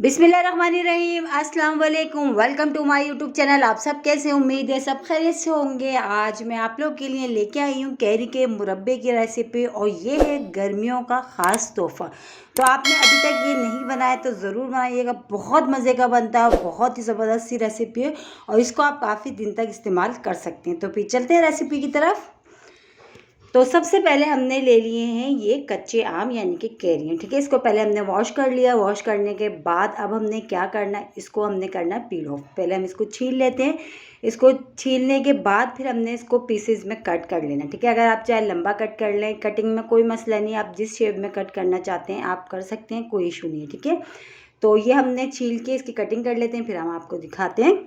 बिस्मिल्लाहिर्रहमानिर्रहीम, अस्सलाम वालेकुम। Welcome to my YouTube channel. आप सब कैसे, उम्मीद है सब खैरियत से होंगे। आज मैं आप लोग के लिए लेके आई हूँ कैरी के मुरब्बे की रेसिपी, और ये है गर्मियों का ख़ास तोहफ़ा। तो आपने अभी तक ये नहीं बनाया तो ज़रूर बनाइएगा, बहुत मज़े का बनता है, बहुत ही ज़बरदस्त सी रेसिपी है और इसको आप काफ़ी दिन तक इस्तेमाल कर सकते हैं। तो फिर चलते हैं रेसिपी की तरफ। तो सबसे पहले हमने ले लिए हैं ये कच्चे आम यानी कि कैरियाँ, ठीक है। इसको पहले हमने वॉश कर लिया। वॉश करने के बाद अब हमने क्या करना है, इसको हमने करना है पील ऑफ। पहले हम इसको छील लेते हैं। इसको छीलने के बाद फिर हमने इसको पीसेस में कट कर लेना, ठीक है। अगर आप चाहे लंबा कट कर लें, कटिंग में कोई मसला नहीं, आप जिस शेप में कट करना चाहते हैं आप कर सकते हैं, कोई इशू नहीं है, ठीक है। तो ये हमने छील के इसकी कटिंग कर लेते हैं, फिर हम आपको दिखाते हैं।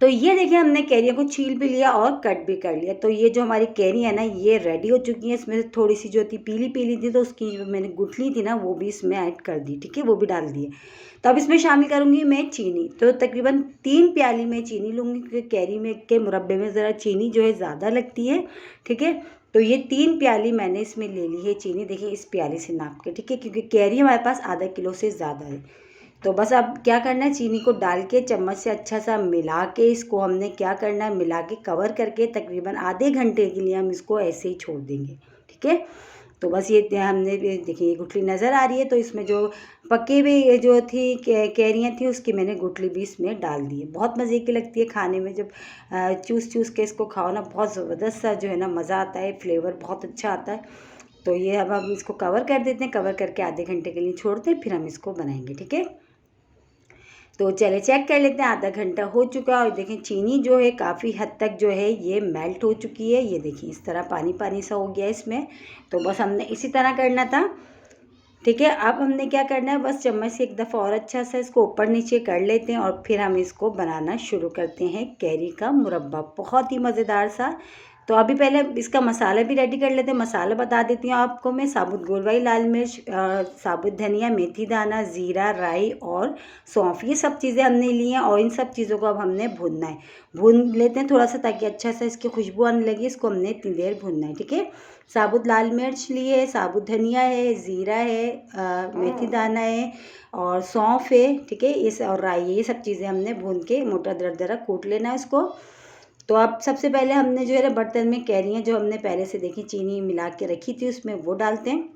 तो ये देखिए, हमने कैरियों को छील भी लिया और कट भी कर लिया। तो ये जो हमारी कैरी है ना, ये रेडी हो चुकी है। इसमें से थोड़ी सी जो थी पीली पीली थी, तो उसकी जो मैंने गुठली थी ना वो भी इसमें ऐड कर दी, ठीक है, वो भी डाल दिए। तो अब इसमें शामिल करूँगी मैं चीनी। तो तकरीबन 3 प्याली मैं चीनी लूँगी, क्योंकि कैरी में के मुरब्बे में ज़रा चीनी जो है ज़्यादा लगती है, ठीक है। तो ये 3 प्याली मैंने इसमें ले ली है चीनी, देखिए इस प्याली से नाप के, ठीक है, क्योंकि कैरी हमारे पास आधा किलो से ज़्यादा है। तो बस अब क्या करना है, चीनी को डाल के चम्मच से अच्छा सा मिला के इसको हमने क्या करना है, मिला के कवर करके तकरीबन आधे घंटे के लिए हम इसको ऐसे ही छोड़ देंगे, ठीक है। तो बस ये हमने देखिए गुठली नज़र आ रही है, तो इसमें जो पके हुए जो थी कैरियाँ थी उसकी मैंने गुठली भी इसमें डाल दी है। बहुत मज़े की लगती है खाने में, जब चूस चूस के इसको खाओ ना, बहुत ज़बरदस्त सा जो है ना मज़ा आता है, फ्लेवर बहुत अच्छा आता है। तो ये अब हम इसको कवर कर देते हैं, कवर करके आधे घंटे के लिए छोड़ते हैं, फिर हम इसको बनाएंगे, ठीक है। तो चले चेक कर लेते हैं, आधा घंटा हो चुका है और देखें चीनी जो है काफ़ी हद तक जो है ये मेल्ट हो चुकी है। ये देखिए इस तरह पानी पानी सा हो गया इसमें। तो बस हमने इसी तरह करना था, ठीक है। अब हमने क्या करना है, बस चम्मच से एक दफ़ा और अच्छा सा इसको ऊपर नीचे कर लेते हैं और फिर हम इसको बनाना शुरू करते हैं कैरी का मुरब्बा, बहुत ही मज़ेदार सा। तो अभी पहले इसका मसाला भी रेडी कर लेते हैं। मसाला बता देती हूँ आपको मैं। साबुत गोलवाई लाल मिर्च, साबुत धनिया, मेथी दाना, ज़ीरा, राई और सौंफ, ये सब चीज़ें हमने ली हैं और इन सब चीज़ों को अब हमने भूनना है। भून लेते हैं थोड़ा सा, ताकि अच्छा सा इसकी खुशबू आने लगी। इसको हमने इतनी देर भूनना है, ठीक है। साबुत लाल मिर्च ली है, साबुत धनिया है, ज़ीरा है, मेथी दाना है और सौंफ है, ठीक है, इस और राई है। ये सब चीज़ें हमने भून के मोटा दरदरा कूट लेना है इसको। तो अब सबसे पहले हमने जो है ना बर्तन में कैरियाँ जो हमने पहले से देखी चीनी मिला के रखी थी उसमें वो डालते हैं।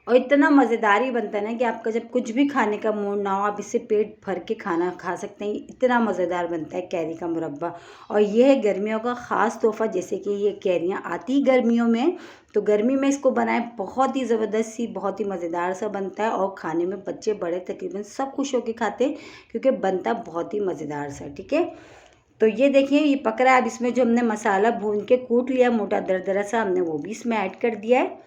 और इतना मज़ेदार ही बनता है ना कि आपका जब कुछ भी खाने का मूड ना हो, आप इससे पेट भर के खाना खा सकते हैं। इतना मज़ेदार बनता है कैरी का मुरब्बा। और ये है गर्मियों का ख़ास तोहफ़ा। जैसे कि ये कैरियाँ आती गर्मियों में, तो गर्मी में इसको बनाएं, बहुत ही ज़बरदस्त सी, बहुत ही मज़ेदार सा बनता है और खाने में बच्चे बड़े तकरीबन सब खुश होकर खाते हैं, क्योंकि बनता बहुत ही मज़ेदार सा, ठीक है। तो ये देखिए ये पक रहा है। अब इसमें जो हमने मसाला भून के कूट लिया मोटा दरदरा सा, हमने वो भी इसमें ऐड कर दिया है।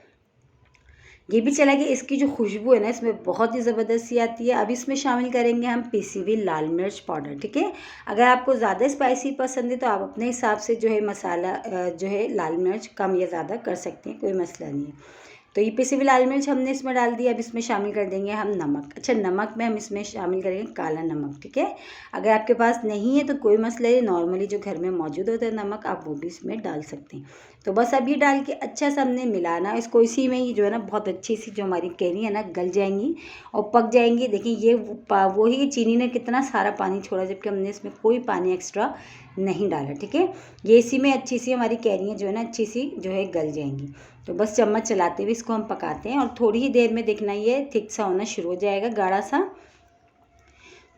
ये भी चला गया। इसकी जो खुशबू है ना इसमें बहुत ही ज़बरदस्त सी आती है। अब इसमें शामिल करेंगे हम पीसी हुई लाल मिर्च पाउडर, ठीक है। अगर आपको ज़्यादा स्पाइसी पसंद है तो आप अपने हिसाब से जो है मसाला जो है लाल मिर्च कम या ज़्यादा कर सकते हैं, कोई मसला नहीं है। तो ये पिसी हुई लाल मिर्च हमने इसमें डाल दिया। अब इसमें शामिल कर देंगे हम नमक। अच्छा, नमक में हम इसमें शामिल करेंगे काला नमक, ठीक है। अगर आपके पास नहीं है तो कोई मसला नहीं, नॉर्मली जो घर में मौजूद होता है नमक, आप वो भी इसमें डाल सकते हैं। तो बस अब ये डाल के अच्छा सा हमने मिलाना इसको। इसी में ही जो है ना बहुत अच्छी सी जो हमारी कैरी है ना गल जाएंगी और पक जाएंगी। देखिए ये वही चीनी ने कितना सारा पानी छोड़ा, जबकि हमने इसमें कोई पानी एक्स्ट्रा नहीं डाला, ठीक है। ये इसी में अच्छी सी हमारी कैरियाँ जो है ना अच्छी सी जो है गल जाएंगी। तो बस चम्मच चलाते हुए इसको हम पकाते हैं और थोड़ी ही देर में देखना ये थिक सा होना शुरू हो जाएगा, गाढ़ा सा।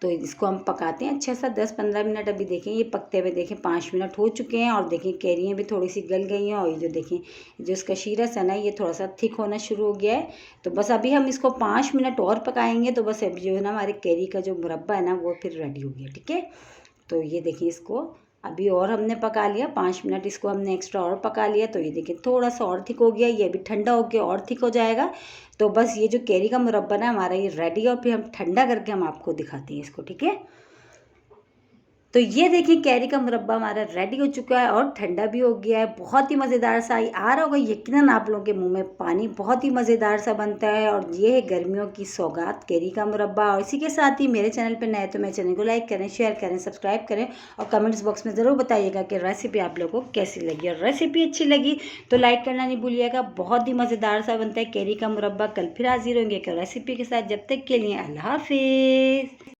तो इसको हम पकाते हैं अच्छा सा 10-15 मिनट। अभी देखें ये पकते हुए, देखें 5 मिनट हो चुके हैं और देखें कैरियाँ भी थोड़ी सी गल गई हैं और ये जो देखें जो इसका शीरस है ना ये थोड़ा सा थिक होना शुरू हो गया है। तो बस अभी हम इसको 5 मिनट और पकाएंगे। तो बस अभी जो है ना हमारे कैरी का जो मुरब्बा है ना वो फिर रेडी हो गया, ठीक है। तो ये देखिए इसको अभी और हमने पका लिया 5 मिनट, इसको हमने एक्स्ट्रा और पका लिया। तो ये देखिए थोड़ा सा और थिक हो गया, ये अभी ठंडा हो गया और थिक हो जाएगा। तो बस ये जो कैरी का मुरब्बा ना हमारा ये रेडी है और फिर हम ठंडा करके हम आपको दिखाते हैं इसको, ठीक है। तो ये देखिए कैरी का मुरब्बा हमारा रेडी हो चुका है और ठंडा भी हो गया है। बहुत ही मज़ेदार सा आ रहा होगा यकीनन आप लोगों के मुंह में पानी। बहुत ही मज़ेदार सा बनता है और ये है गर्मियों की सौगात कैरी का मुरब्बा। और इसी के साथ ही मेरे चैनल पर नए तो मेरे चैनल को लाइक करें, शेयर करें, सब्सक्राइब करें और कमेंट्स बॉक्स में ज़रूर बताइएगा कि रेसिपी आप लोगों को कैसी लगी। और रेसिपी अच्छी लगी तो लाइक करना नहीं भूलिएगा। बहुत ही मज़ेदार सा बनता है कैरी का मुरब्बा। कल फिर हाजिर होंगे एक रेसिपी के साथ। जब तक के लिए अल्लाह हाफिज़।